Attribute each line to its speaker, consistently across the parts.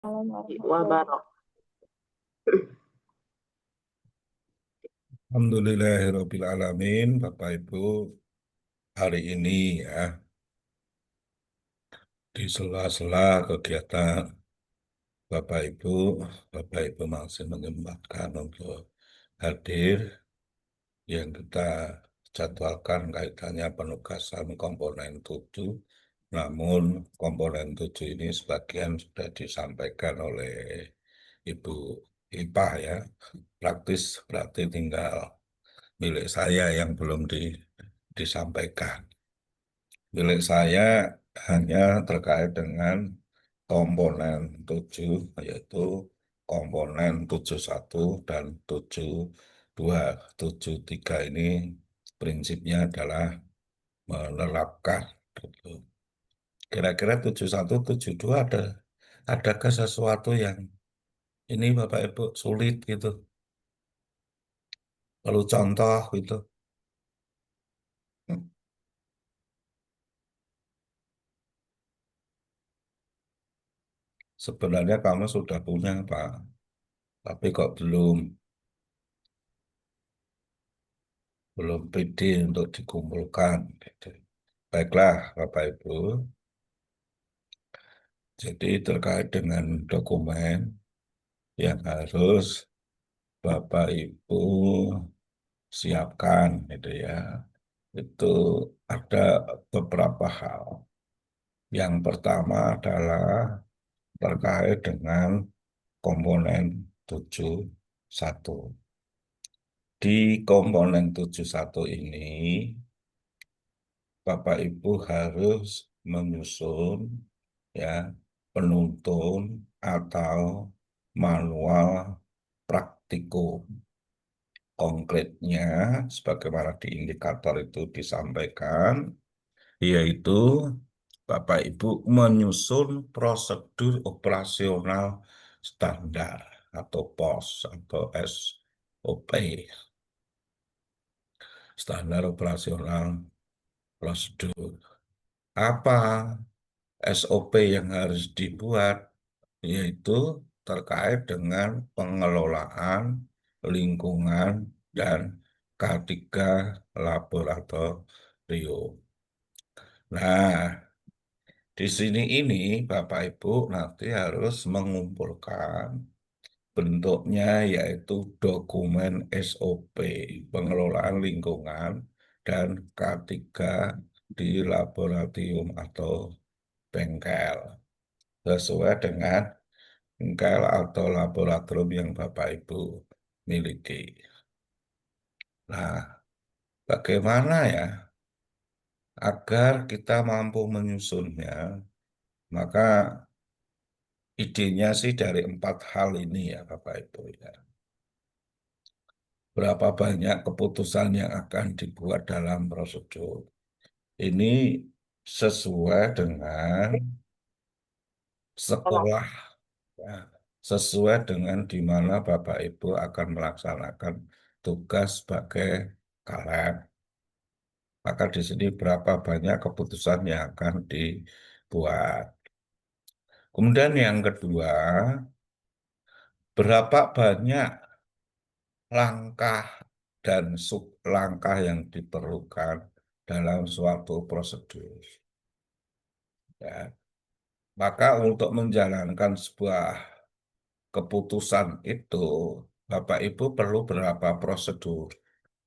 Speaker 1: Wabarakatuh.
Speaker 2: Alhamdulillahirrabbilalamin, Bapak Ibu, hari ini ya, di sela-sela kegiatan Bapak Ibu masih menyempatkan untuk hadir yang kita jadwalkan kaitannya penugasan komponen 7. Namun komponen 7 ini sebagian sudah disampaikan oleh Ibu Ipah ya, praktis berarti tinggal milik saya yang belum disampaikan. Milik saya hanya terkait dengan komponen 7, yaitu komponen 71 dan 72. 73 ini prinsipnya adalah menerapkan. Gitu. Kira-kira 71, 72 adakah sesuatu yang ini Bapak Ibu sulit gitu? Perlu contoh gitu. Sebenarnya kamu sudah punya Pak, tapi kok belum pede untuk dikumpulkan. Gitu. Baiklah, Bapak Ibu. Jadi terkait dengan dokumen yang harus Bapak Ibu siapkan, gitu ya. Itu ada beberapa hal. Yang pertama adalah terkait dengan komponen 71. Di komponen 71 ini Bapak Ibu harus menyusun ya penuntun atau manual praktikum. Konkretnya, sebagaimana di indikator itu disampaikan, yaitu Bapak Ibu menyusun prosedur operasional standar atau POS atau SOP, standar operasional prosedur. Apa SOP yang harus dibuat, yaitu terkait dengan pengelolaan lingkungan dan K3 laboratorium. Nah, di sini ini Bapak Ibu nanti harus mengumpulkan bentuknya yaitu dokumen SOP, pengelolaan lingkungan dan K3 di laboratorium atau bengkel sesuai dengan bengkel atau laboratorium yang Bapak Ibu miliki. Nah, bagaimana ya agar kita mampu menyusunnya? Maka idenya sih dari 4 hal ini ya Bapak Ibu ya. Berapa banyak keputusan yang akan dibuat dalam prosedur. Ini sesuai dengan sekolah ya, sesuai dengan di mana Bapak Ibu akan melaksanakan tugas sebagai caleg. Maka di sini berapa banyak keputusan yang akan dibuat. Kemudian yang kedua, berapa banyak langkah dan sub langkah yang diperlukan dalam suatu prosedur. Ya. Maka untuk menjalankan sebuah keputusan itu, Bapak Ibu perlu berapa prosedur?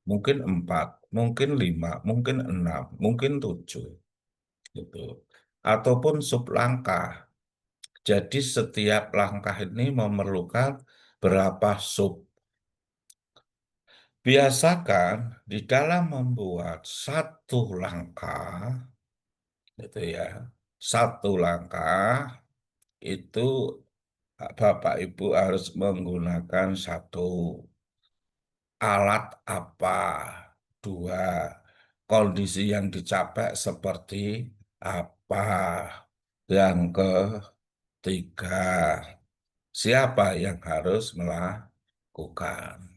Speaker 2: Mungkin 4, mungkin 5, mungkin 6, mungkin 7. Gitu. Ataupun sub langkah. Jadi setiap langkah ini memerlukan berapa sub. Biasakan di dalam membuat satu langkah, itu ya, satu langkah itu Bapak Ibu harus menggunakan satu alat apa, dua, kondisi yang dicapai seperti apa, yang ketiga, siapa yang harus melakukan.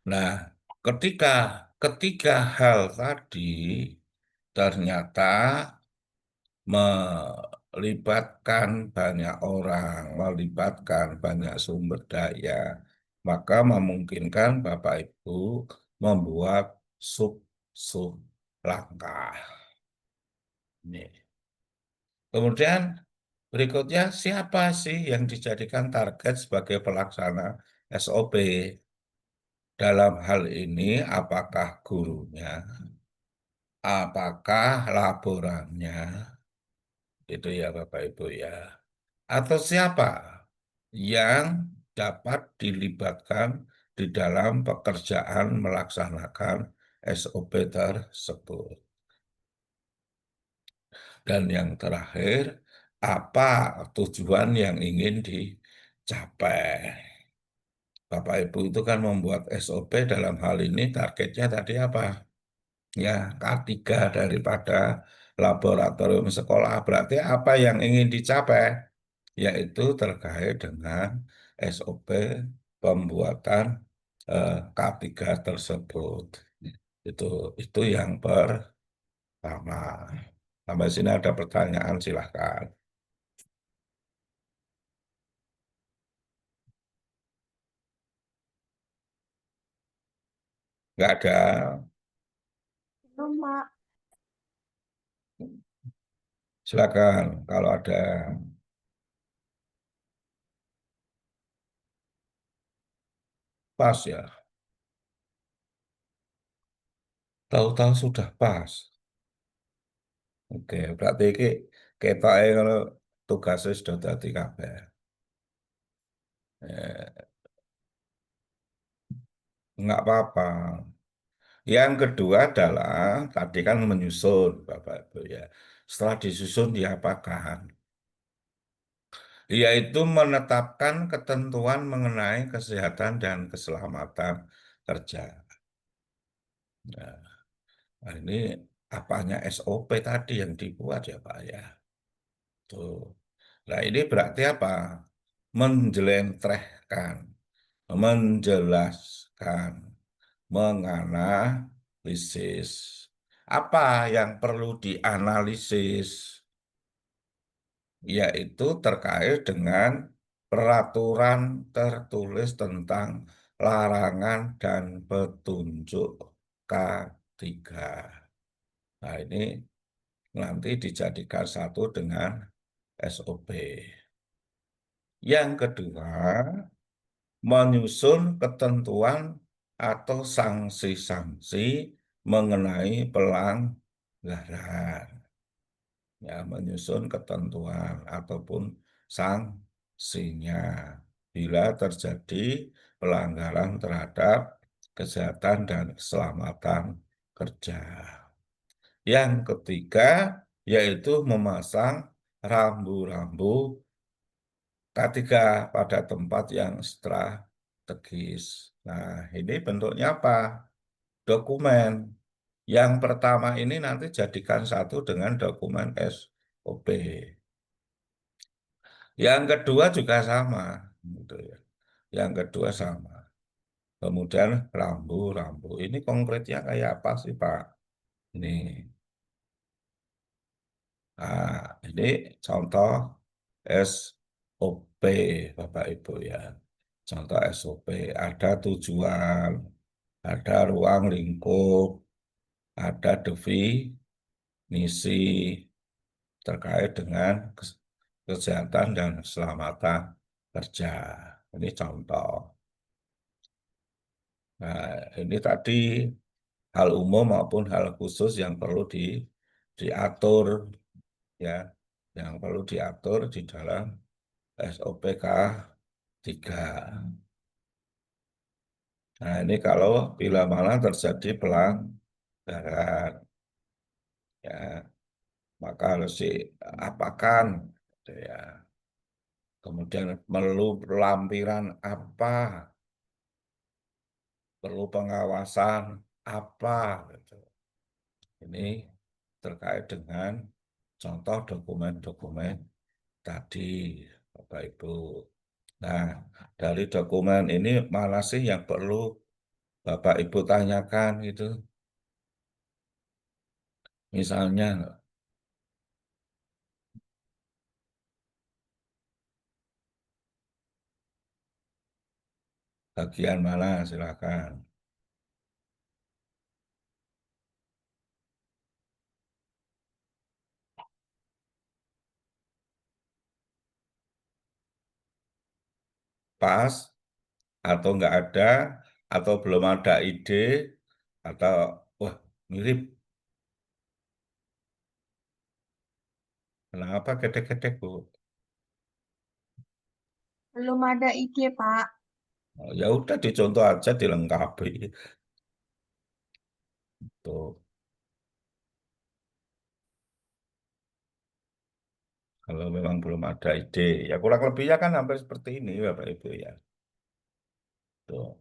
Speaker 2: Nah, ketika ketiga hal tadi ternyata libatkan banyak orang, melibatkan banyak sumber daya, maka memungkinkan Bapak Ibu membuat sub-sub langkah. Ini. Kemudian berikutnya, siapa sih yang dijadikan target sebagai pelaksana SOP? Dalam hal ini, apakah gurunya, apakah laporannya, itu ya Bapak Ibu ya. Atau siapa yang dapat dilibatkan di dalam pekerjaan melaksanakan SOP tersebut. Dan yang terakhir, apa tujuan yang ingin dicapai? Bapak Ibu itu kan membuat SOP dalam hal ini targetnya tadi apa? Ya, K3 daripada laboratorium sekolah. Berarti apa yang ingin dicapai? Yaitu terkait dengan SOP pembuatan K3 tersebut. Itu itu yang pertama. Sampai sini ada pertanyaan, silahkan. Nggak ada, silakan. Kalau ada, pas ya. Tahu-tahu sudah pas. Oke, berarti ini kita kalau tugasnya sudah tadi kabeh. Eh, Nggak apa-apa. Yang kedua adalah tadi kan menyusun, Bapak Ibu ya. Setelah disusun diapakan? Yaitu menetapkan ketentuan mengenai kesehatan dan keselamatan kerja. Nah, nah ini apanya SOP tadi yang dibuat ya Pak ya. Tuh. Nah ini berarti apa? Menjelentrehkan, menjelaskan, menganalisis. Apa yang perlu dianalisis? Yaitu terkait dengan peraturan tertulis tentang larangan dan petunjuk K3. Nah, ini nanti dijadikan satu dengan SOP. Yang kedua, menyusun ketentuan atau sanksi-sanksi mengenai pelanggaran. Ya, menyusun ketentuan ataupun sanksinya bila terjadi pelanggaran terhadap kesehatan dan keselamatan kerja. Yang ketiga, yaitu memasang rambu-rambu K3 pada tempat yang strategis. Nah, ini bentuknya apa? Dokumen. Yang pertama ini nanti jadikan satu dengan dokumen SOP. Yang kedua juga sama, gitu ya. Yang kedua sama. Kemudian rambu-rambu. Ini konkretnya kayak apa sih, Pak? Ini, ini contoh SOP, Bapak Ibu ya. Contoh SOP, ada tujuan, ada ruang lingkup, ada definisi terkait dengan kesehatan dan keselamatan kerja. Ini contoh. Nah, ini tadi hal umum maupun hal khusus yang perlu diatur ya, yang perlu diatur di dalam SOP K3. Nah, ini kalau bila mana terjadi pelanggaran ya, maka harus diapakan gitu ya. Kemudian perlu lampiran apa, perlu pengawasan apa gitu. Ini terkait dengan contoh dokumen-dokumen tadi, Bapak Ibu. Nah, dari dokumen ini mana sih yang perlu Bapak Ibu tanyakan gitu? Misalnya, Bagian mana silakan. Pas atau nggak ada atau belum ada ide atau wah mirip. Kenapa gedek-gedek Bu?
Speaker 1: Belum ada ide, Pak.
Speaker 2: Oh, ya udah dicontoh aja dilengkapi. Tuh, kalau memang belum ada ide, ya kurang lebihnya kan hampir seperti ini Bapak Ibu ya. Tuh.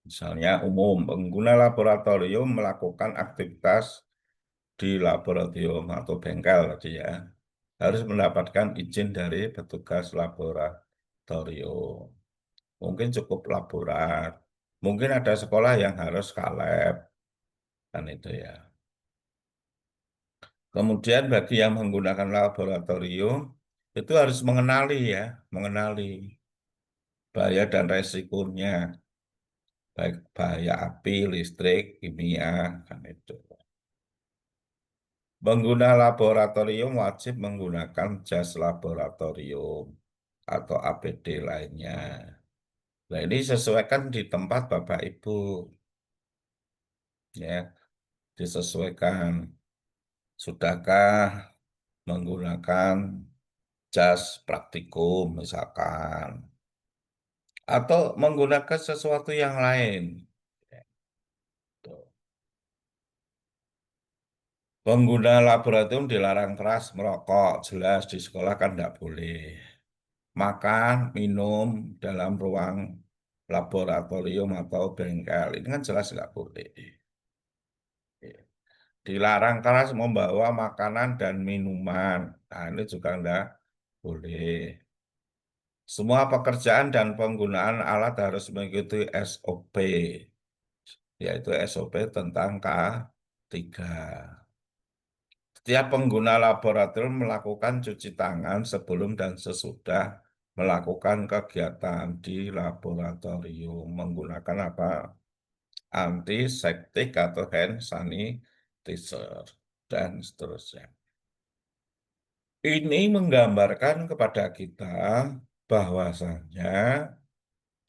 Speaker 2: Misalnya umum, pengguna laboratorium melakukan aktivitas di laboratorium atau bengkel tadi ya, harus mendapatkan izin dari petugas laboratorium. Mungkin cukup laborat, mungkin ada sekolah yang harus kaleb, kan itu ya. Kemudian bagi yang menggunakan laboratorium, itu harus mengenali ya, mengenali bahaya dan resikonya, baik bahaya api, listrik, kimia, kan itu. Pengguna laboratorium wajib menggunakan jas laboratorium atau APD lainnya. Nah, ini sesuaikan di tempat Bapak Ibu, ya, disesuaikan. Sudahkah menggunakan jas praktikum misalkan, atau menggunakan sesuatu yang lain? Ya, tuh. Pengguna laboratorium dilarang keras merokok, jelas di sekolah kan tidak boleh. Makan, minum dalam ruang laboratorium atau bengkel. Ini kan jelas nggak boleh. Dilarang keras membawa makanan dan minuman. Nah, ini juga nggak boleh. Semua pekerjaan dan penggunaan alat harus mengikuti SOP, yaitu SOP tentang K3. Setiap pengguna laboratorium melakukan cuci tangan sebelum dan sesudah melakukan kegiatan di laboratorium menggunakan apa? Antiseptik atau hand sanitizer dan seterusnya. Ini menggambarkan kepada kita bahwasannya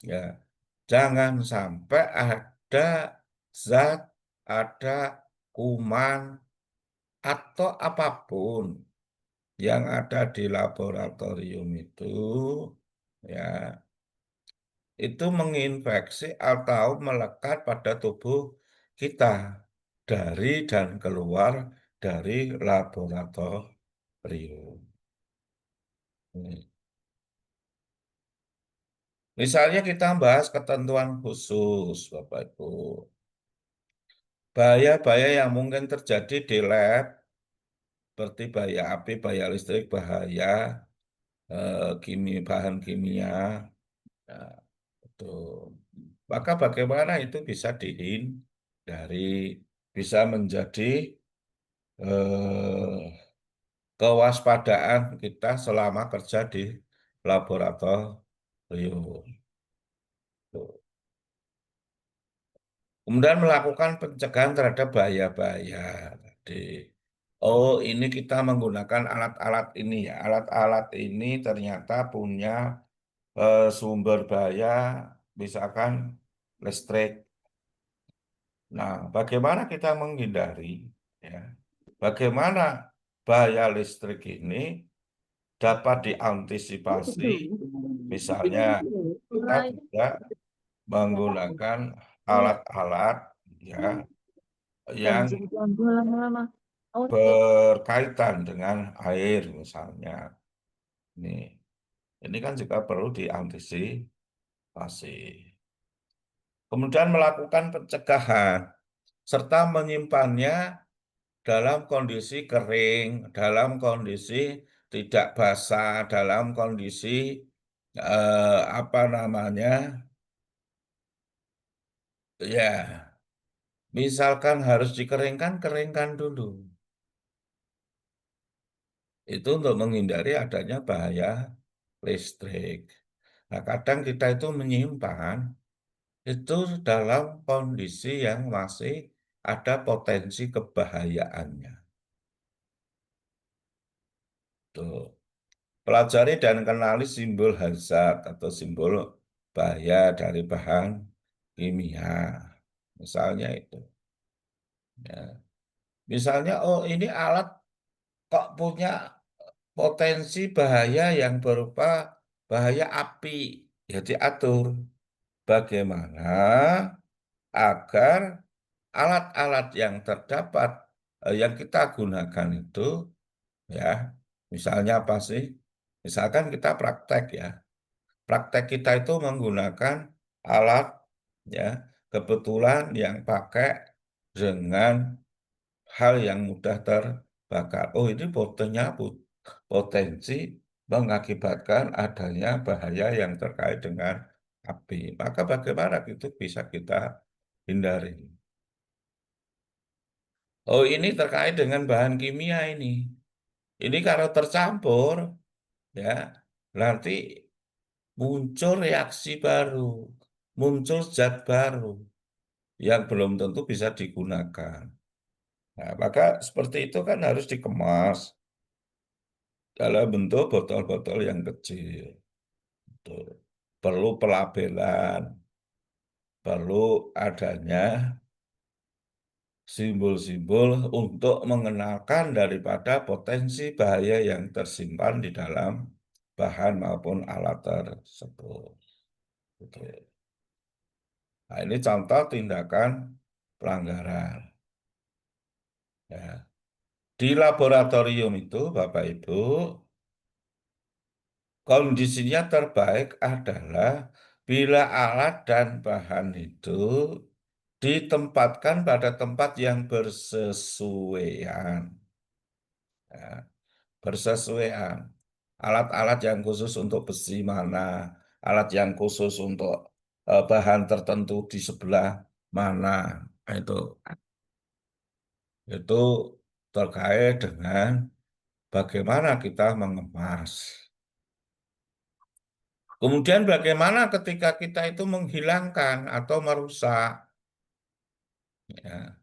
Speaker 2: ya jangan sampai ada zat, ada kuman atau apapun yang ada di laboratorium itu ya itu menginfeksi atau melekat pada tubuh kita dari dan keluar dari laboratorium. Misalnya kita bahas ketentuan khusus, Bapak Ibu. Bahaya-bahaya yang mungkin terjadi di lab, seperti bahaya api, bahaya listrik, bahaya bahan kimia, ya, itu. Maka bagaimana itu bisa dihindari, bisa menjadi eh, kewaspadaan kita selama kerja di laboratorium. Tuh. Kemudian melakukan pencegahan terhadap bahaya-bahaya tadi. Oh, ini kita menggunakan alat-alat ini ya. Alat-alat ini ternyata punya sumber bahaya, misalkan listrik. Nah, bagaimana kita menghindari? Ya, bagaimana bahaya listrik ini dapat diantisipasi? Misalnya, kita tidak menggunakan alat-alat ya yang
Speaker 1: Lama-lama. Oh,
Speaker 2: berkaitan dengan air misalnya. Ini kan juga perlu diantisipasi. Kemudian melakukan pencegahan serta menyimpannya dalam kondisi kering, dalam kondisi tidak basah, dalam kondisi apa namanya? Ya, misalkan harus dikeringkan, keringkan dulu. Itu untuk menghindari adanya bahaya listrik. Nah, kadang kita itu menyimpan itu dalam kondisi yang masih ada potensi kebahayaannya. Tuh. Pelajari dan kenali simbol hazard atau simbol bahaya dari bahan kimia. Misalnya itu. Ya. Misalnya, oh ini alat kok punya potensi bahaya yang berupa bahaya api. Ya diatur bagaimana agar alat-alat yang terdapat yang kita gunakan itu ya misalnya apa sih? Misalkan kita praktek ya. Praktek kita itu menggunakan alat ya kebetulan yang pakai dengan hal yang mudah terbakar. Oh, ini potensi mengakibatkan adanya bahaya yang terkait dengan api. Maka bagaimana itu bisa kita hindari? Oh, ini terkait dengan bahan kimia ini. Ini kalau tercampur, ya, nanti muncul reaksi baru, muncul zat baru yang belum tentu bisa digunakan. Nah, maka seperti itu kan harus dikemas dalam bentuk botol-botol yang kecil. Tuh. Perlu pelabelan, perlu adanya simbol-simbol untuk mengenalkan daripada potensi bahaya yang tersimpan di dalam bahan maupun alat tersebut. Gitu. Nah, ini contoh tindakan pelanggaran. Ya. Di laboratorium itu, Bapak Ibu, kondisinya terbaik adalah bila alat dan bahan itu ditempatkan pada tempat yang bersesuaian. Ya, bersesuaian. Alat-alat yang khusus untuk besi mana, alat yang khusus untuk bahan tertentu di sebelah mana. Nah, itu terkait dengan bagaimana kita mengemas. Kemudian bagaimana ketika kita itu menghilangkan atau merusak, ya,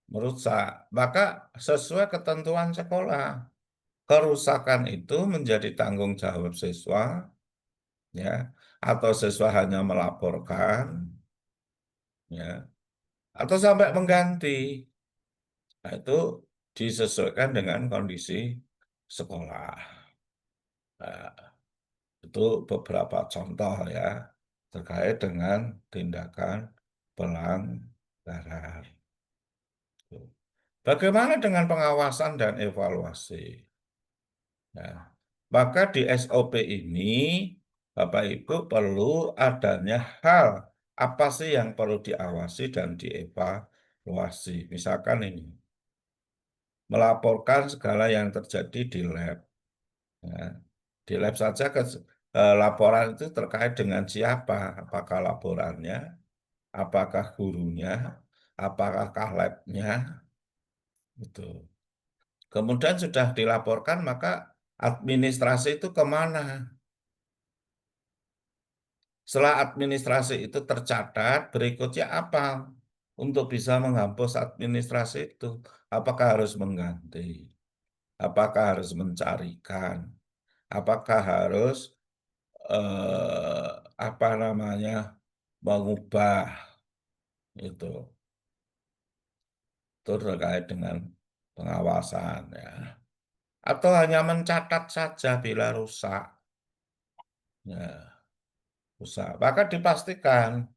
Speaker 2: merusak, maka sesuai ketentuan sekolah, kerusakan itu menjadi tanggung jawab siswa, ya, atau siswa hanya melaporkan, ya, atau sampai mengganti. Nah, itu disesuaikan dengan kondisi sekolah. Nah, itu beberapa contoh ya terkait dengan tindakan pelanggaran. Bagaimana dengan pengawasan dan evaluasi? Nah, maka di SOP ini Bapak Ibu perlu adanya hal apa sih yang perlu diawasi dan dievaluasi. Misalkan ini, melaporkan segala yang terjadi di lab. Ya, di lab saja laporan itu terkait dengan siapa, apakah laporannya, apakah gurunya, apakah labnya, itu. Kemudian sudah dilaporkan, maka administrasi itu kemana? Setelah administrasi itu tercatat, berikutnya apa? Untuk bisa menghapus administrasi itu, apakah harus mengganti? Apakah harus mencarikan? Apakah harus apa namanya mengubah itu? Itu terkait dengan pengawasan ya. Atau hanya mencatat saja bila rusak. Ya, rusak. Maka dipastikan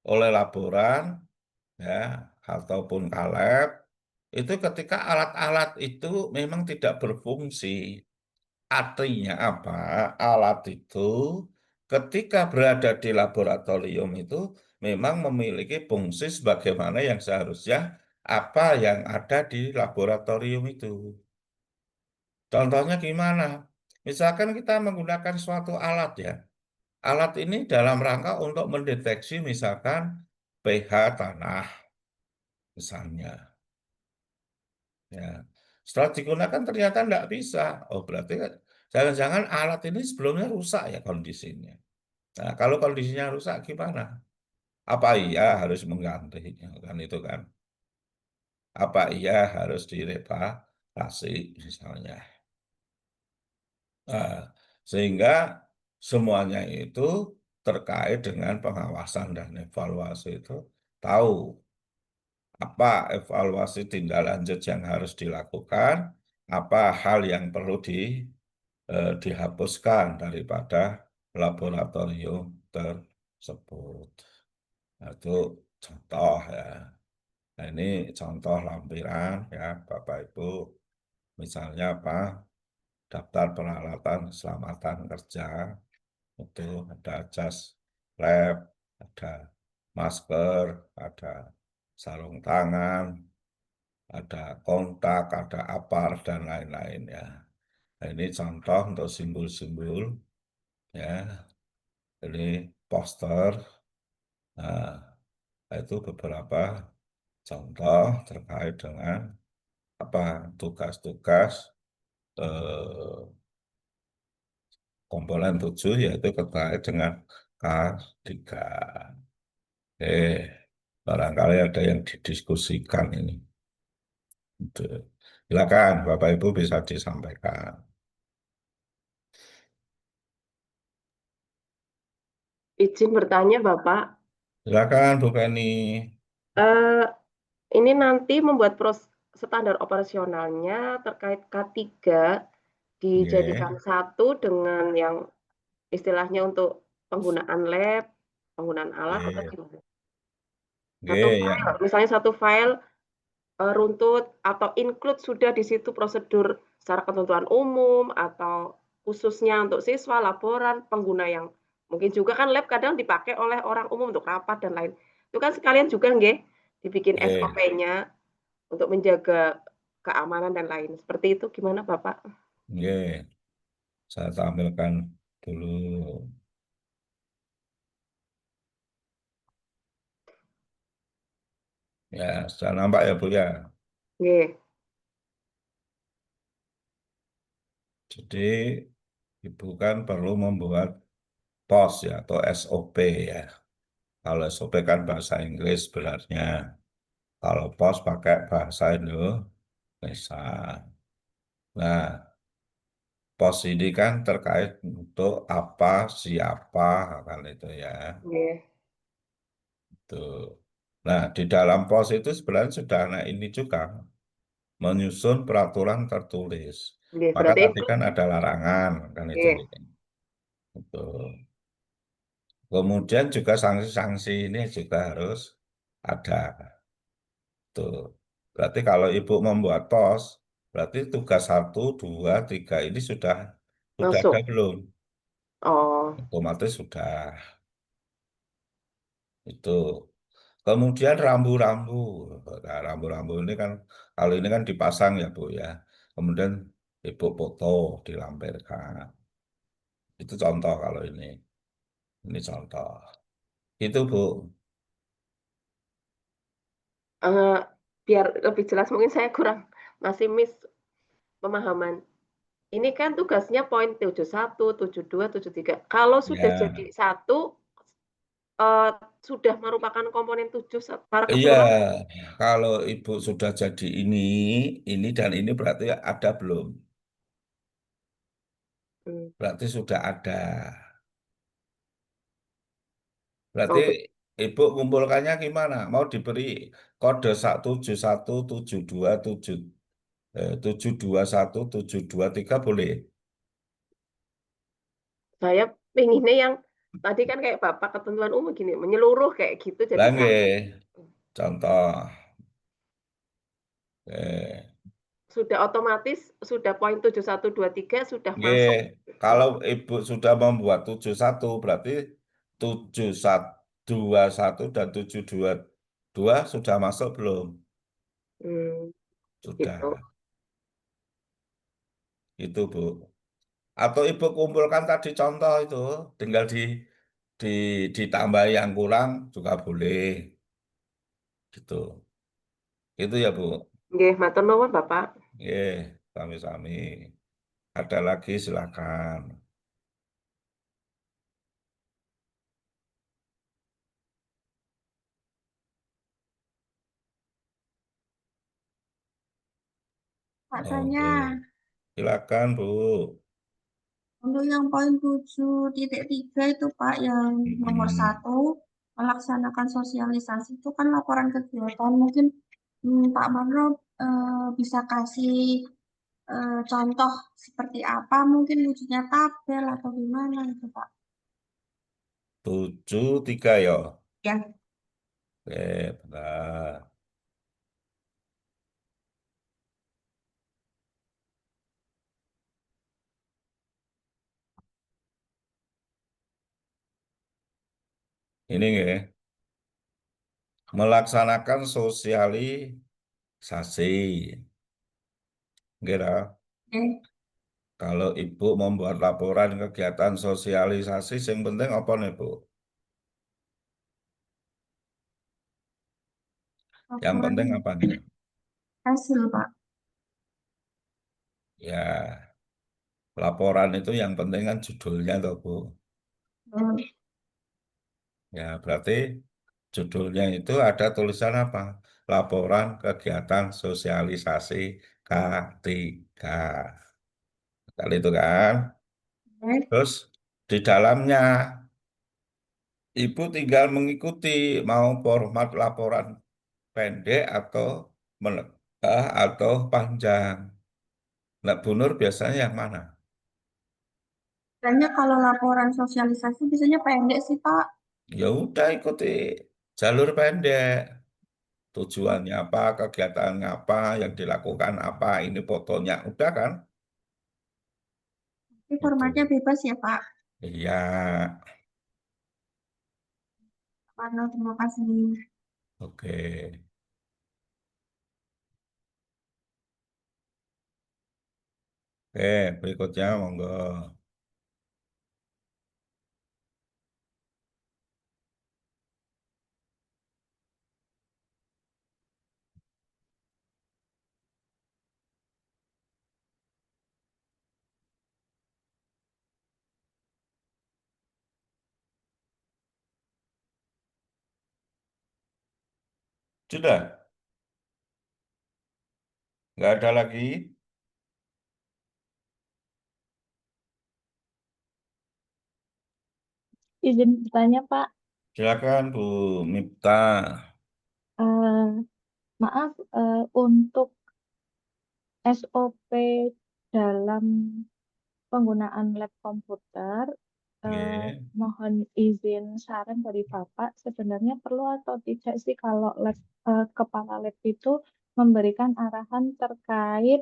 Speaker 2: oleh laboran ya ataupun kaleb itu ketika alat-alat itu memang tidak berfungsi. Artinya apa? Alat itu ketika berada di laboratorium itu memang memiliki fungsi sebagaimana yang seharusnya apa yang ada di laboratorium itu. Contohnya gimana? Misalkan kita menggunakan suatu alat ya. Alat ini dalam rangka untuk mendeteksi misalkan pH tanah. misalnya. Ya. Setelah digunakan ternyata nggak bisa. Oh, berarti kan jangan-jangan alat ini sebelumnya rusak ya kondisinya. Nah, kalau kondisinya rusak gimana? Apa iya harus mengganti? Kan itu kan. Apa iya harus direparasi misalnya. Nah, sehingga semuanya itu terkait dengan pengawasan dan evaluasi itu tahu apa evaluasi tindak lanjut yang harus dilakukan, apa hal yang perlu dihapuskan daripada laboratorium tersebut. Nah, itu contoh ya. Nah, ini contoh lampiran ya, Bapak Ibu. Misalnya apa? Daftar peralatan keselamatan kerja itu ada jas lab, ada masker, ada sarung tangan, ada kontak, ada apar, dan lain-lain ya. Nah, ini contoh untuk simbol-simbol ya. Ini poster. Nah, itu beberapa contoh terkait dengan apa tugas-tugas eh, komponen 7 yaitu terkait dengan K3. Barangkali ada yang didiskusikan ini. Gitu. Silakan Bapak Ibu bisa disampaikan.
Speaker 3: Izin bertanya, Bapak.
Speaker 2: Silakan Bu Penny.
Speaker 3: Eh, ini nanti membuat standar operasionalnya terkait K3 dijadikan
Speaker 2: Nggih,
Speaker 3: satu dengan yang istilahnya untuk penggunaan lab, penggunaan alat atau
Speaker 2: nggih,
Speaker 3: gimana? Satu
Speaker 2: nggih, ya,
Speaker 3: file, misalnya satu file runtut atau include sudah di situ prosedur secara ketentuan umum atau khususnya untuk siswa, laporan, pengguna yang mungkin juga kan lab kadang dipakai oleh orang umum untuk rapat dan lain. Itu kan sekalian juga nggih dibikin
Speaker 2: nggih,
Speaker 3: SOP-nya untuk menjaga keamanan dan lain. Seperti itu gimana Bapak?
Speaker 2: nggih. Saya tampilkan dulu. Ya, sudah nampak ya Bu ya.
Speaker 3: Nggih,
Speaker 2: Jadi Ibu kan perlu membuat POS ya atau SOP ya. Kalau SOP kan bahasa Inggris sebenarnya. Kalau POS pakai bahasa Indonesia. Nah, POS ini kan terkait untuk apa, siapa, kan itu ya.
Speaker 3: nggih,
Speaker 2: Tuh. Nah, di dalam POS itu sebenarnya sudah ada ini juga menyusun peraturan tertulis.
Speaker 3: nggih.
Speaker 2: Maka
Speaker 3: Berarti
Speaker 2: tadi
Speaker 3: itu
Speaker 2: kan ada larangan, kan itu.
Speaker 3: nggih,
Speaker 2: Betul. Kemudian juga sanksi-sanksi ini juga harus ada. Tuh. Berarti kalau Ibu membuat POS, berarti tugas 1, 2, 3 ini sudah ada
Speaker 3: masuk.
Speaker 2: belum?
Speaker 3: Oh,
Speaker 2: Otomatis sudah itu. Kemudian rambu-rambu. Nah, rambu-rambu ini kan kalau ini kan dipasang ya Bu ya. Kemudian Ibu foto dilampirkan. Itu contoh kalau ini. Ini contoh. Itu Bu.
Speaker 3: eh, biar lebih jelas mungkin saya kurang masih miss pemahaman. Ini kan tugasnya poin 71, 72, 73. Kalau sudah jadi
Speaker 2: Ya.
Speaker 3: satu, eh, sudah merupakan komponen 7 secara
Speaker 2: Iya,
Speaker 3: keseluruhan.
Speaker 2: kalau Ibu sudah jadi ini dan ini berarti ada belum?
Speaker 3: Hmm.
Speaker 2: Berarti sudah ada. Berarti
Speaker 3: Oh,
Speaker 2: Ibu kumpulkannya gimana? Mau diberi kode 17172 721 723 boleh?
Speaker 3: saya pengennya yang tadi kan kayak Bapak ketentuan umum gini, menyeluruh kayak gitu jadi
Speaker 2: Lagi
Speaker 3: satu.
Speaker 2: contoh. Eh,
Speaker 3: Sudah otomatis sudah poin 7123 sudah
Speaker 2: nggih,
Speaker 3: masuk.
Speaker 2: kalau Ibu sudah membuat 71 berarti 7121 dan 722 sudah masuk belum?
Speaker 3: Hmm, gitu.
Speaker 2: Sudah. Itu Bu. Atau Ibu kumpulkan tadi contoh itu, tinggal di ditambah yang kurang juga boleh. Gitu. Itu ya, Bu.
Speaker 3: Nggih, matur nuwun, Bapak.
Speaker 2: Nggih, sami-sami. Ada lagi silakan.
Speaker 1: Pak
Speaker 2: Oke,
Speaker 1: Tanya,
Speaker 2: silakan, Bu.
Speaker 1: untuk yang poin 7.3 itu Pak, yang nomor
Speaker 2: Mm-mm.
Speaker 1: 1, melaksanakan sosialisasi itu kan laporan kegiatan. Mungkin Pak Manro bisa kasih contoh seperti apa, mungkin wujudnya tabel atau gimana itu Pak.
Speaker 2: 7.3 ya.
Speaker 1: Ya,
Speaker 2: Oke, bentar. Ini nggih, melaksanakan sosialisasi. Nggih, dah.
Speaker 1: oke.
Speaker 2: Kalau Ibu membuat laporan kegiatan sosialisasi, yang penting apa nih, Bu? Yang
Speaker 1: Laporan
Speaker 2: penting apa nih?
Speaker 1: hasil Pak.
Speaker 2: Ya, laporan itu yang penting kan judulnya, toh, Bu.
Speaker 1: Eh,
Speaker 2: Ya, berarti judulnya itu ada tulisan apa? Laporan kegiatan sosialisasi K3. Kali itu kan.
Speaker 1: oke.
Speaker 2: Terus di dalamnya Ibu tinggal mengikuti mau format laporan pendek atau menegah atau panjang. Nah, Bu Nur biasanya yang mana?
Speaker 1: Biasanya kalau laporan sosialisasi biasanya pendek sih Pak.
Speaker 2: Ya udah ikuti jalur pendek. Tujuannya apa, kegiatan apa, yang dilakukan apa, ini fotonya. Udah kan?
Speaker 1: Tapi formatnya
Speaker 2: Itu.
Speaker 1: bebas ya Pak.
Speaker 2: Iya,
Speaker 1: Karena terima kasih.
Speaker 2: oke. Oke, berikutnya monggo. Sudah, nggak ada lagi.
Speaker 4: Izin bertanya, Pak.
Speaker 2: Silakan Bu Mipta.
Speaker 4: Eh, maaf, untuk SOP dalam penggunaan lab komputer,
Speaker 2: Oke.
Speaker 4: mohon izin saran dari Bapak, sebenarnya perlu atau tidak sih kalau kepala lab itu memberikan arahan terkait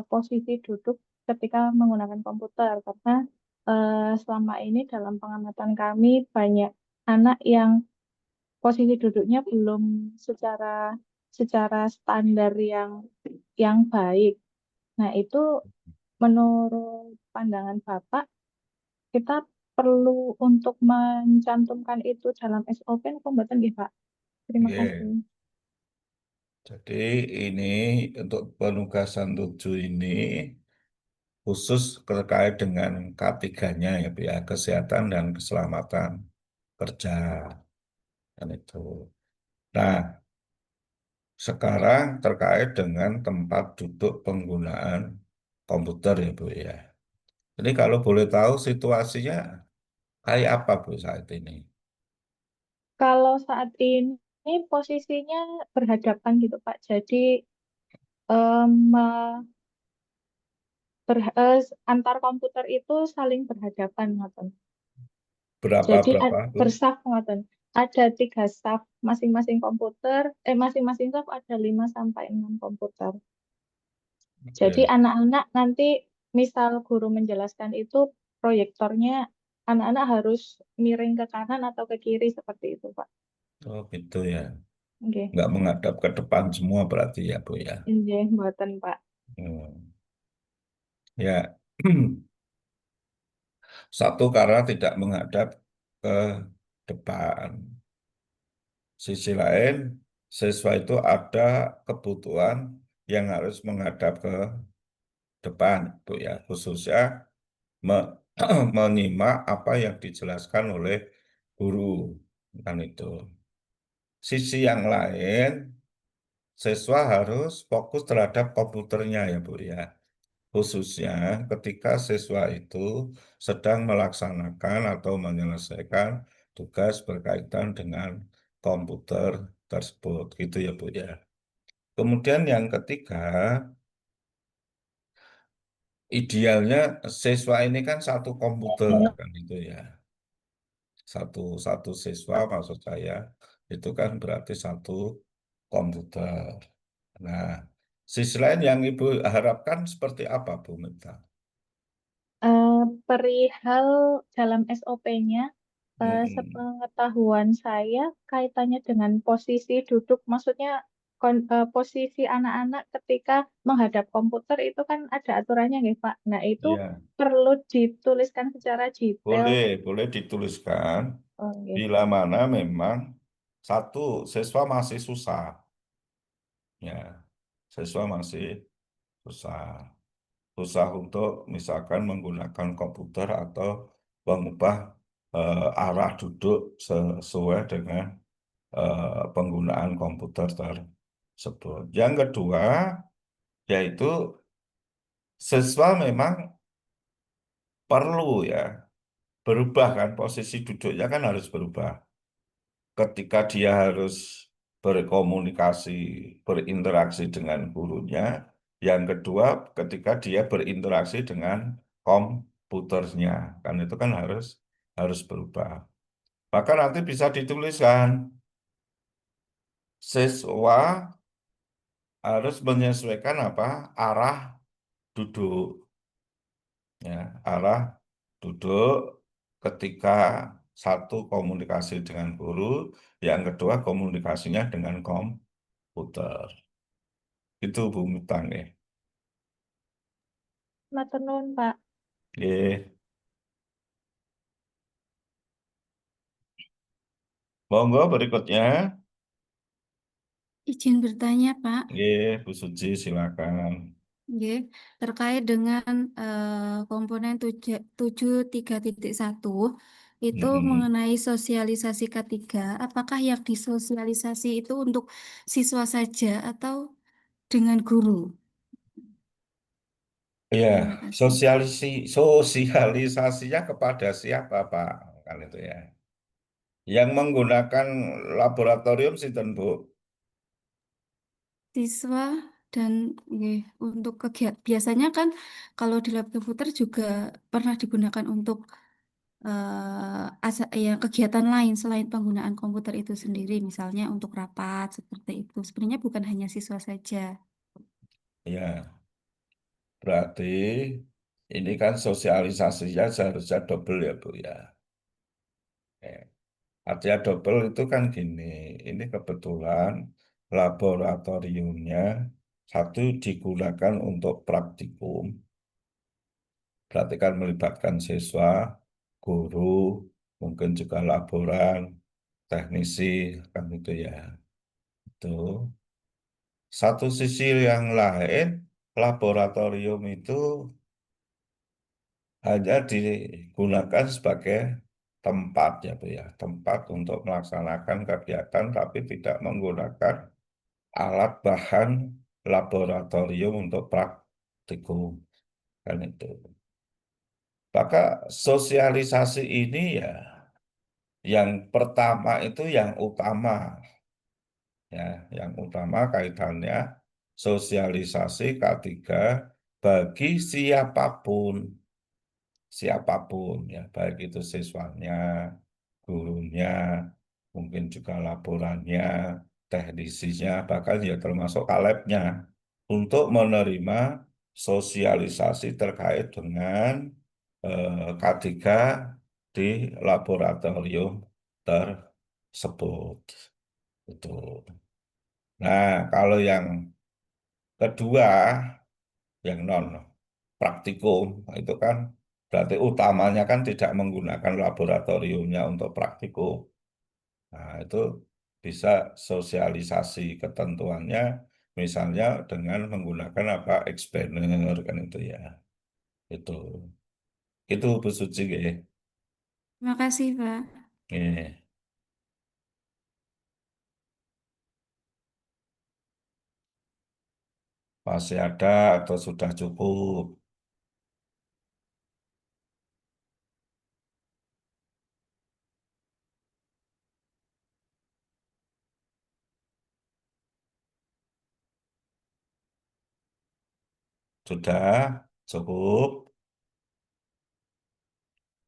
Speaker 4: posisi duduk ketika menggunakan komputer, karena selama ini dalam pengamatan kami banyak anak yang posisi duduknya belum secara secara standar yang baik. Nah, itu menurut pandangan Bapak, kita perlu untuk mencantumkan itu dalam SOP atau mboten nggih, Pak? Terima
Speaker 2: Oke.
Speaker 4: kasih.
Speaker 2: Jadi ini untuk penugasan 7 ini khusus terkait dengan K3-nya ya, Bu, ya, kesehatan dan keselamatan kerja kan itu. Nah, sekarang terkait dengan tempat duduk penggunaan komputer ya, Bu, ya. Ini kalau boleh tahu situasinya kayak apa, Bu, saat ini?
Speaker 4: Kalau saat ini posisinya berhadapan gitu, Pak. Jadi em, antar komputer itu saling berhadapan, ngoten. Jadi
Speaker 2: Berapa-berapa, Bu?
Speaker 4: bersaf, ngoten. Ada 3 staff masing-masing komputer, masing-masing staff ada 5 sampai 6 komputer. Jadi
Speaker 2: Oke.
Speaker 4: anak-anak nanti misal guru menjelaskan itu proyektornya anak-anak harus miring ke kanan atau ke kiri seperti itu, Pak.
Speaker 2: Oh, gitu ya.
Speaker 4: Oke,
Speaker 2: Nggak menghadap ke depan semua berarti ya, Bu, ya.
Speaker 4: nggih, mboten, Pak.
Speaker 2: Hmm. Ya, satu karena tidak menghadap ke depan. Sisi lain, siswa itu ada kebutuhan yang harus menghadap ke depan, Bu ya, khususnya menyimak apa yang dijelaskan oleh guru, kan itu. Sisi yang lain, siswa harus fokus terhadap komputernya ya Bu ya. Khususnya ketika siswa itu sedang melaksanakan atau menyelesaikan tugas berkaitan dengan komputer tersebut, gitu ya Bu ya. Kemudian yang ketiga, idealnya siswa ini kan satu komputer kan itu ya. Satu siswa maksud saya itu kan berarti satu komputer. Nah, sisi lain yang Ibu harapkan seperti apa, Bu Mita?
Speaker 4: Perihal dalam SOP-nya,
Speaker 2: Mm-mm.
Speaker 4: sepengetahuan saya kaitannya dengan posisi duduk, maksudnya posisi anak-anak ketika menghadap komputer itu kan ada aturannya nggih, Pak. Nah, itu
Speaker 2: Iya,
Speaker 4: perlu dituliskan secara detail.
Speaker 2: boleh dituliskan
Speaker 4: Oh, nggih.
Speaker 2: bila mana memang satu siswa masih susah, ya, siswa masih susah, susah untuk misalkan menggunakan komputer atau mengubah arah duduk sesuai dengan penggunaan komputer tersebut. Yang kedua, yaitu siswa memang perlu ya berubah kan, posisi duduknya kan harus berubah. Ketika dia harus berkomunikasi, berinteraksi dengan gurunya. Yang kedua, ketika dia berinteraksi dengan komputernya, kan itu kan harus berubah. Maka nanti bisa dituliskan siswa harus menyesuaikan apa arah duduk, ya arah duduk ketika satu komunikasi dengan guru, yang kedua komunikasinya dengan komputer. Itu Bu Mitang ya.
Speaker 4: Matur nuwun, Pak.
Speaker 2: Nggih. Monggo berikutnya.
Speaker 5: Izin bertanya, Pak.
Speaker 2: Nggih, Bu Suci silakan.
Speaker 5: Nggih, terkait dengan komponen 7.3.1 itu
Speaker 2: Mm-mm.
Speaker 5: mengenai sosialisasi K3, apakah yang disosialisasi itu untuk siswa saja atau dengan guru?
Speaker 2: Iya,
Speaker 5: Terima kasih.
Speaker 2: sosialisasinya kepada siapa, Pak? Kan itu ya. Yang menggunakan laboratorium sinten, Bu?
Speaker 5: Siswa dan nggih, untuk kegiatan biasanya kan kalau di lab komputer juga pernah digunakan untuk ya, kegiatan lain selain penggunaan komputer itu sendiri, misalnya untuk rapat seperti itu. Sebenarnya bukan hanya siswa saja.
Speaker 2: Ya, berarti ini kan sosialisasinya seharusnya double ya, Bu ya. Eh, Artinya double itu kan gini, ini kebetulan laboratoriumnya satu digunakan untuk praktikum, berarti kan melibatkan siswa, guru, mungkin juga laboran, teknisi, kan itu ya. Itu. Satu sisi yang lain, laboratorium itu hanya digunakan sebagai tempat ya Bu ya, tempat untuk melaksanakan kegiatan tapi tidak menggunakan alat bahan laboratorium untuk praktikum kan itu. Maka sosialisasi ini ya yang pertama itu yang utama ya, yang utama kaitannya sosialisasi K3 bagi siapapun ya, baik itu siswanya, gurunya, mungkin juga laporannya, teknisinya, bahkan ya termasuk kalebnya untuk menerima sosialisasi terkait dengan K3 di laboratorium tersebut. Betul. Nah, kalau yang kedua, yang non praktikum, itu kan berarti utamanya kan tidak menggunakan laboratoriumnya untuk praktikum. Nah, itu bisa sosialisasi ketentuannya, misalnya dengan menggunakan apa expander kan itu ya. Itu Bu Suci nggih.
Speaker 5: Terima kasih, Pak.
Speaker 2: Nggih. Masih ada atau sudah cukup? Sudah cukup.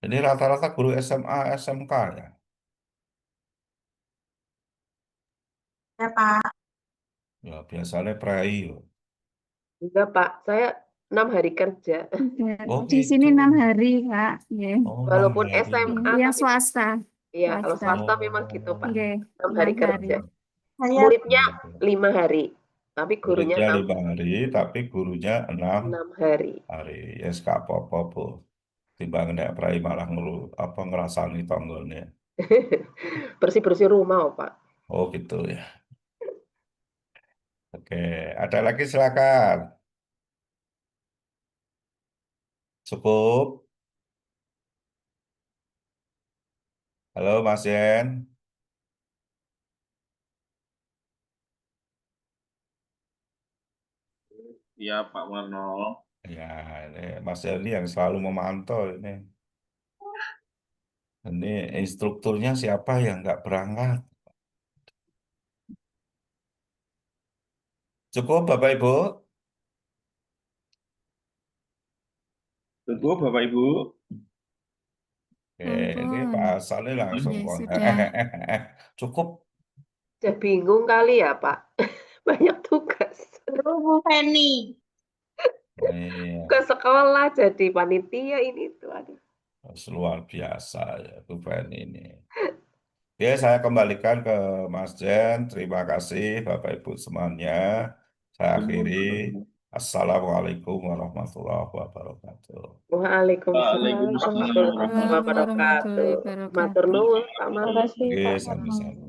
Speaker 2: Ini rata-rata guru SMA, SMK ya.
Speaker 1: Ya, Pak.
Speaker 2: Ya biasanya prei loh.
Speaker 3: Enggak, Pak. Saya 6 hari kerja.
Speaker 2: Oh
Speaker 5: Di sini
Speaker 2: gitu.
Speaker 5: 6 hari, Pak. Nggih.
Speaker 2: Oh, 6
Speaker 3: Walaupun
Speaker 2: hari.
Speaker 3: SMA,
Speaker 5: Yang
Speaker 3: tapi
Speaker 5: swasta.
Speaker 3: ya kalau swasta
Speaker 2: Oh,
Speaker 3: memang gitu, Pak.
Speaker 5: Nggih,
Speaker 3: 6 hari
Speaker 5: 6 hari.
Speaker 3: kerja.
Speaker 1: Saya
Speaker 3: Muridnya
Speaker 2: gitu.
Speaker 3: 5 hari, tapi gurunya
Speaker 2: Muridnya
Speaker 3: 6
Speaker 2: 5 hari, tapi gurunya 6
Speaker 3: hari.
Speaker 2: hari. Ya yes, gak apa-apa, Bu. Timbang nek prei malah apa ngerasani tonggolnya.
Speaker 3: Bersih-bersih rumah, oh, Pak.
Speaker 2: Oh gitu ya. Oke, ada lagi silakan. Cukup. Halo Mas Yen.
Speaker 6: Iya Pak Warno.
Speaker 2: Ya, ini Mas Yen yang selalu memantau ini. Ini instrukturnya siapa yang nggak berangkat? Cukup Bapak Ibu?
Speaker 6: Cukup Bapak Ibu.
Speaker 2: Oke, ini
Speaker 5: Ampun.
Speaker 2: Pak Saleh langsung
Speaker 5: Ya,
Speaker 2: kok.
Speaker 5: sudah.
Speaker 2: Cukup.
Speaker 3: Saya bingung kali ya, Pak. Banyak tugas.
Speaker 1: suruh Bu Feni.
Speaker 2: Iya,
Speaker 3: Ke sekolah jadi panitia ini itu. Aduh.
Speaker 2: luar biasa ya Bu Feni ini. Oke, saya kembalikan ke Mas Jen. Terima kasih Bapak Ibu semuanya. Saya akhiri. Assalamualaikum warahmatullahi wabarakatuh.
Speaker 3: Waalaikumsalam
Speaker 6: Waalaikumsalam
Speaker 3: warahmatullahi
Speaker 5: Warahmatullahi
Speaker 3: wabarakatuh. Matur
Speaker 5: wabarakatuh.
Speaker 3: nuwun, Pak
Speaker 4: Terima
Speaker 3: Marno.
Speaker 4: kasih
Speaker 2: Oke,
Speaker 4: Pak Warno.
Speaker 2: sama-sama.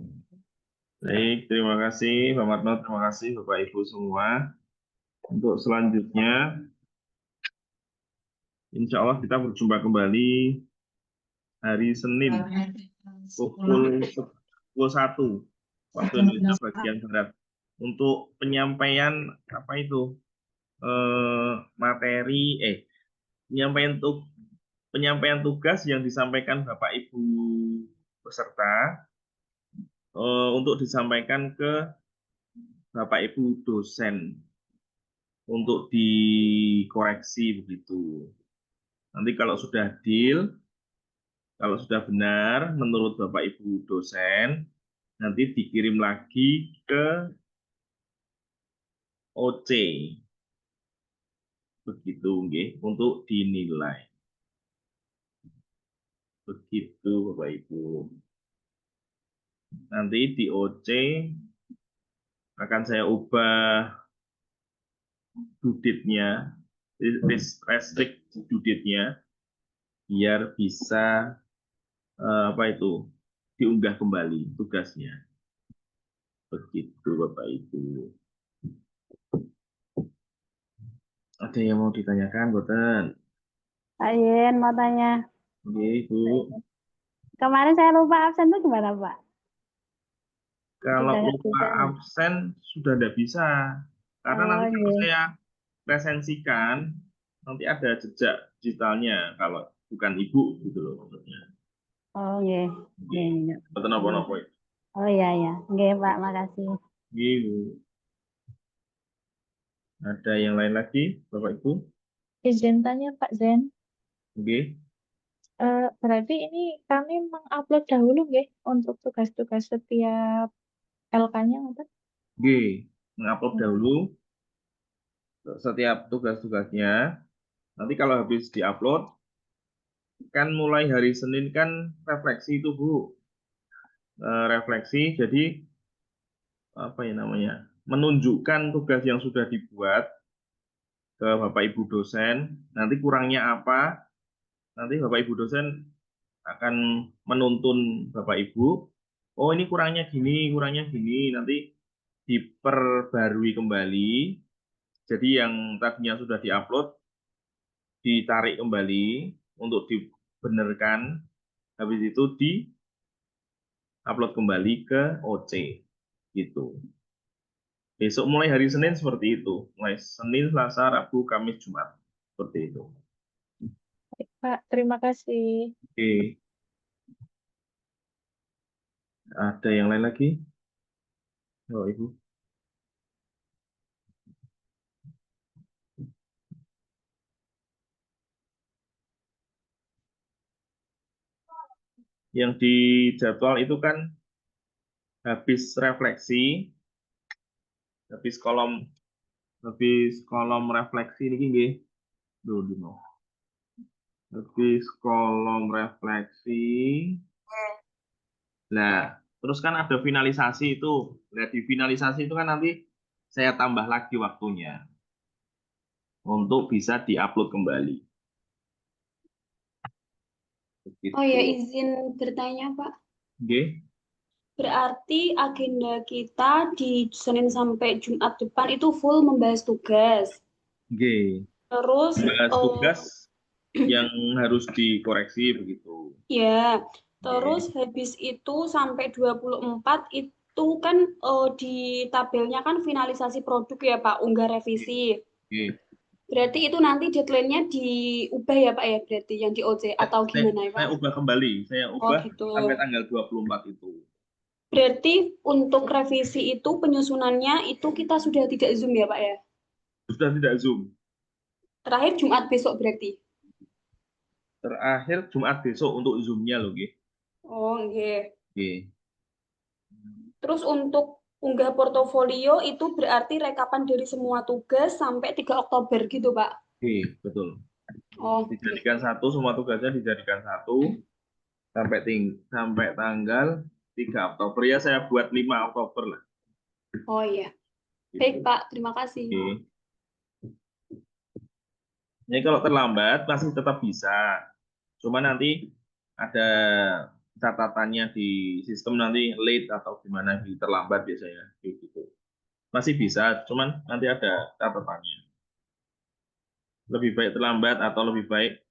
Speaker 6: Baik, terima kasih Pak Marno, terima kasih Bapak Ibu semua. Untuk selanjutnya, insya Allah kita berjumpa kembali hari Senin pukul 1 waktu Indonesia bagian Barat untuk penyampaian apa itu materi penyampaian tugas yang disampaikan Bapak Ibu peserta untuk disampaikan ke Bapak Ibu dosen untuk dikoreksi begitu. Nanti kalau sudah deal, kalau sudah benar menurut Bapak Ibu dosen, nanti dikirim lagi ke OC. Begitu nggih, untuk dinilai. Begitu Bapak Ibu. Nanti di OC akan saya ubah duditnya, restrict duditnya biar bisa apa itu diunggah kembali tugasnya. Begitu Bapak Ibu. Ada yang mau ditanyakan, Boten?
Speaker 7: Pak Yen mau tanya,
Speaker 6: Oke, Ibu.
Speaker 7: kemarin saya lupa absen itu gimana Pak?
Speaker 6: Kalau
Speaker 7: Sudah nggak
Speaker 6: lupa
Speaker 7: bisa nih?
Speaker 6: absen sudah tidak bisa. Karena
Speaker 7: Oh
Speaker 6: nanti kalau
Speaker 7: iya,
Speaker 6: saya resensikan, nanti ada jejak digitalnya kalau bukan Ibu gitu loh maksudnya.
Speaker 7: oh iya, iya, iya.
Speaker 6: Boten apa-apa itu.
Speaker 7: Oh iya iya, oke Pak, makasih.
Speaker 6: Ibu. Ada yang lain lagi, Bapak Ibu?
Speaker 4: Izin tanya Pak Zen,
Speaker 6: Oke.
Speaker 4: berarti ini kami mengupload dahulu nggih untuk tugas-tugas setiap LK-nya Pak?
Speaker 6: Oke. Mengupload dahulu setiap tugas-tugasnya. Nanti kalau habis diupload, kan mulai hari Senin kan refleksi itu Bu. Refleksi, jadi apa ya namanya? Menunjukkan tugas yang sudah dibuat ke Bapak Ibu dosen. Nanti kurangnya apa? Nanti Bapak Ibu dosen akan menuntun Bapak Ibu oh ini kurangnya gini, nanti diperbarui kembali. Jadi yang tadinya sudah diupload, ditarik kembali untuk dibenarkan, habis itu di-upload kembali ke OC, gitu. Besok mulai hari Senin seperti itu, mulai Senin, Selasa, Rabu, Kamis, Jumat, seperti itu.
Speaker 4: Baik, Pak, terima kasih.
Speaker 6: Oke, ada yang lain lagi? Oh, Ibu. Yang di jadwal itu kan habis refleksi, habis kolom refleksi ini nggih. Dulu. Habis kolom refleksi. Nah, terus kan ada finalisasi itu. Nah, di finalisasi itu kan nanti saya tambah lagi waktunya untuk bisa diupload kembali. Begitu.
Speaker 8: Oh ya, izin bertanya, Pak.
Speaker 6: Oke.
Speaker 8: Berarti agenda kita di Senin sampai Jumat depan itu full membahas tugas.
Speaker 6: Oke.
Speaker 8: Terus,
Speaker 6: Bahas tugas yang harus dikoreksi begitu.
Speaker 8: ya, terus habis itu sampai 24 itu kan di tabelnya kan finalisasi produk ya, Pak, unggah revisi.
Speaker 6: Oke.
Speaker 8: Berarti itu nanti deadline-nya diubah ya, Pak, ya, berarti yang di OC atau gimana ya, Pak?
Speaker 6: Saya ubah kembali. Saya ubah
Speaker 8: gitu.
Speaker 6: sampai tanggal 24 itu.
Speaker 8: Berarti untuk revisi itu penyusunannya itu kita sudah tidak Zoom ya, Pak, ya?
Speaker 6: Sudah tidak Zoom.
Speaker 8: Terakhir Jumat besok berarti.
Speaker 6: Terakhir Jumat besok untuk Zoom-nya loh, nggih.
Speaker 8: Oh, nggih.
Speaker 6: Oke.
Speaker 8: Terus untuk unggah portofolio itu berarti rekapan dari semua tugas sampai 3 Oktober gitu, Pak?
Speaker 6: Oke, betul.
Speaker 8: Oh,
Speaker 6: Dijadikan satu, semua tugasnya dijadikan satu sampai tanggal 3 Oktober ya, saya buat 5 Oktober lah.
Speaker 8: Oh iya.
Speaker 6: Gitu.
Speaker 8: Baik, Pak. Terima kasih.
Speaker 6: Oke. Ini kalau terlambat masih tetap bisa. Cuma nanti ada catatannya di sistem nanti late atau gimana, terlambat biasanya gitu. Masih bisa, cuman nanti ada catatannya. Lebih baik terlambat atau lebih baik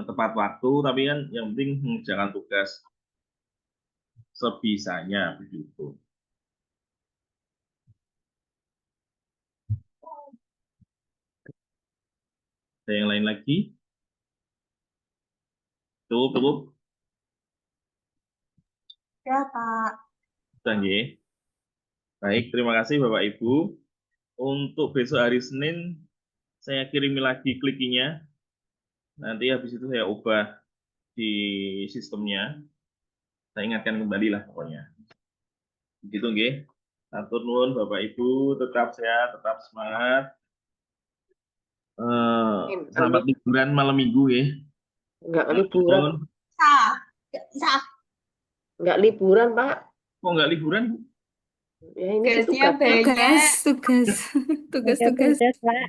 Speaker 6: tepat waktu, tapi kan yang penting mengerjakan tugas sebisanya begitu. Ada yang lain lagi? Cukup.
Speaker 1: Ya, Pak.
Speaker 6: Sudah, nggih. Baik, terima kasih Bapak Ibu. Untuk besok hari Senin, saya kirimi lagi klikinya. Nanti habis itu saya ubah di sistemnya. Saya ingatkan kembali lah pokoknya. Begitu, nggih. Atur nuwun Bapak Ibu, tetap sehat, tetap semangat. Selamat liburan malam Minggu, nggih.
Speaker 3: Enggak liburan. Enggak liburan, Pak.
Speaker 6: Kok nggak liburan?
Speaker 3: Ya ini sih
Speaker 5: Tugas, tugas.
Speaker 7: Pak.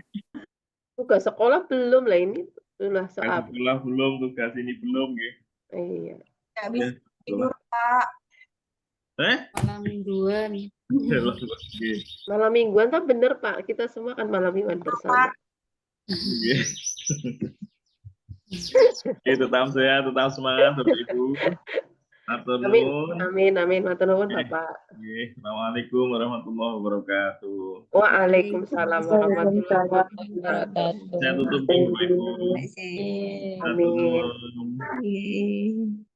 Speaker 3: Tugas sekolah belum lah ini. Sudah
Speaker 6: Tugas sekolah belum, tugas ini belum, nggih.
Speaker 3: Iya.
Speaker 1: Nggak bisa tidur, Pak.
Speaker 5: Malam mingguan.
Speaker 3: Malam mingguan tak bener, Pak. Kita semua kan malam mingguan bersama.
Speaker 6: Oke, tetap sehat, tetap semangat Bapak Ibu.
Speaker 3: Amin. Matur nuwun, Bapak.
Speaker 6: Assalamualaikum warahmatullahi wabarakatuh.
Speaker 3: Waalaikumsalam warahmatullahi wabarakatuh.
Speaker 6: Saya tutup Bapak Ibu.
Speaker 3: Amin.
Speaker 6: Amin.